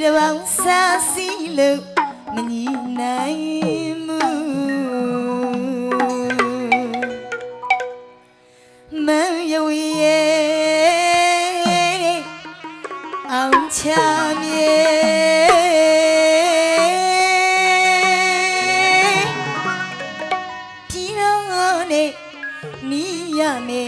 the one sassy look, many name. Mayoye, I'm charming. Pirone, Nia me.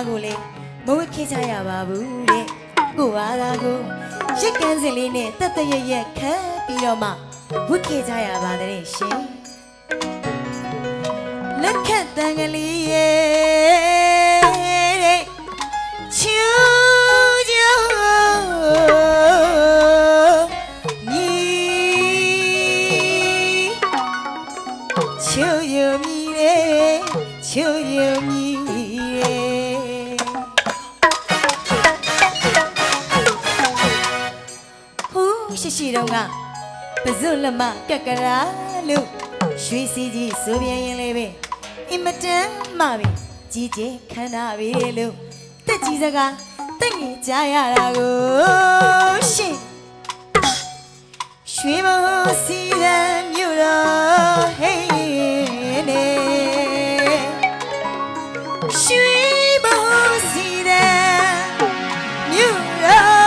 ကိုလေမဝတ်ခေချရပါဘူးတဲ့ကိုဝါသာကိုရက်ကန်းစင်လေးနဲ့တက်တရရက်ခတ်ပြီးတော့မှဝတ်ခေချရပါတယ်ရှင်လက်ခတ်တန်ကလေးရဲ့ချူချူညီချူယုံမီတဲ့ချူယုံမီရှိတော့ကပဇွတ်လက်မကက်ကရာလို့ရွှေစီကြီးဆိုပြရင်လေးပဲအင်မတန်မှပဲကြီးကျယ်ခမ်းနားပြီလို့တက်ကြီးစကားတက်ငယ်ကြရတာကိုရှင်ရွှေဘစီရန်မြို့တော်ဟေးနေရွှေဘစီရန်မြို့တော်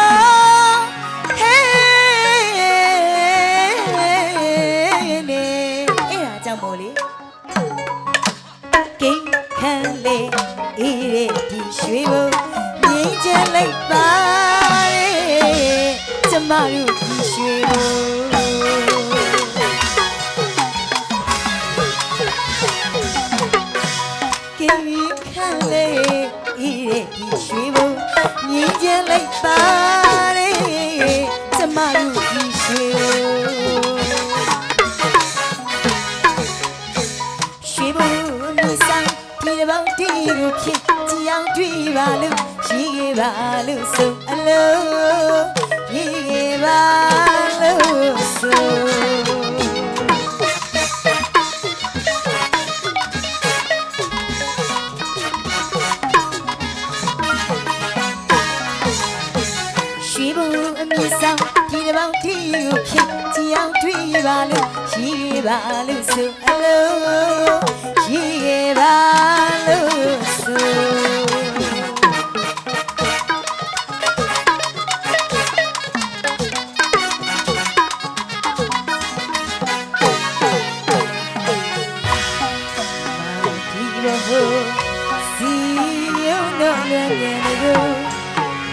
အေးတဲ့ဒီရွှေဘုံငြိမ်းချမ်းလိုက်ပါရဲ့ကျမတို့ဒီရွှေဘုံကိခန့်လေအေးတဲ့ဒီရွှေဘုံငြိမ်းချမ်းလိုက်ပါရဲ့ကျမတို့ဒီရွှေဘုံရွှေဘုံမြဆိုင်ဒီဘောင်တီကိုဖြစ်ကြည်အောင်တွေ့ပါလို့ရှိခဲ့ပါလို့ဆိုအလုံးရေးခဲ့ပါလို့ဆိုရွှေဘုံအမြင့်ဆောင်ဒီဘောင်တီကိုဖြစ်ကြည်အောင်တွေ့ပါလို့ရှိခဲ့ပါလို့ဆိုအလုံးရေးခဲ့ပါလို့ဆိုစီယုံတော့လည်းကို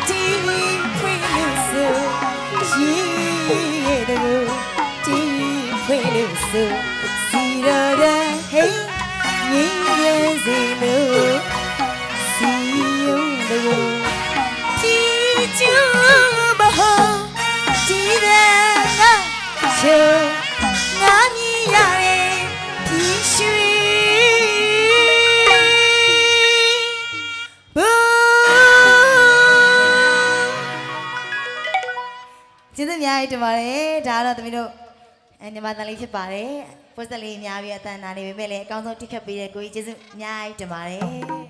တီဗီဖွင့်လို့ဆိုရှိရဲ့တကူတီဗီဖွင့်လို့ဆိုစီတော့တဲ့ဟေးငင်းရဲစီလို့စီယုံတော့ကြည်ကျူမဟုတ်ကြည်တဲ့ငါချိုငါမြည်ရရဲ့ဒီရွှေကျေးဇူးအများကြီးတင်ပါတယ်ဒါကတော့သမီးတို့ညီမတန်လေးဖြစ်ပါတယ်ပို့ဆက်လေးအများကြီးအတန်နာနေပေမဲ့လည်းအကောင်းဆုံးတိခတ်ပေးတဲ့ကိုကြီးကျေးဇူးအများကြီးတင်ပါတယ်